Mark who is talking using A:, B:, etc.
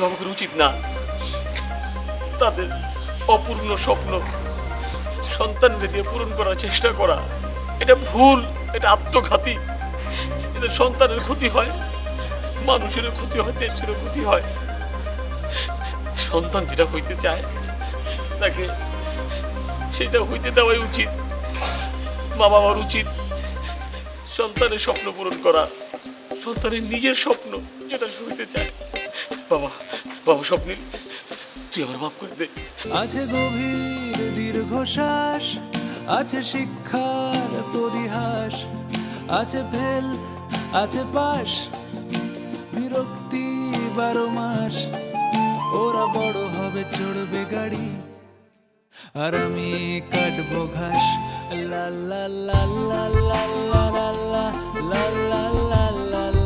A: অভিভাবকের উচিত না তাদের অপূর্ণ স্বপ্ন সন্তানকে দিয়ে পূরণ করার চেষ্টা করা। এটা ভুল, এটা আত্মঘাতী। এদের সন্তানের ক্ষতি হয়, মানুষেরও ক্ষতি হয়, দেশেরও ক্ষতি হয়। সন্তান যেটা হইতে চায় তাকে সেটা হইতে দেওয়াই উচিত। মা বাবার উচিত সন্তানের স্বপ্ন পূরণ করা, সন্তানের নিজের স্বপ্ন যেটা হইতে চায়। বাবা বাবা স্বপ্নীল, তুই আমার মাফ করে দে।
B: আছে গভীর দীর্ঘশ্বাস, আছে শিক্ষার পরিহাস, আছে ফেল, আছে পাশ, বিরক্তি 12 মাস। ওরা বড় হবে, চড়বে গাড়ি, আর আমি কাটবো ঘাস। লা লা লা লা লা লা লা লা লা লা লা লা।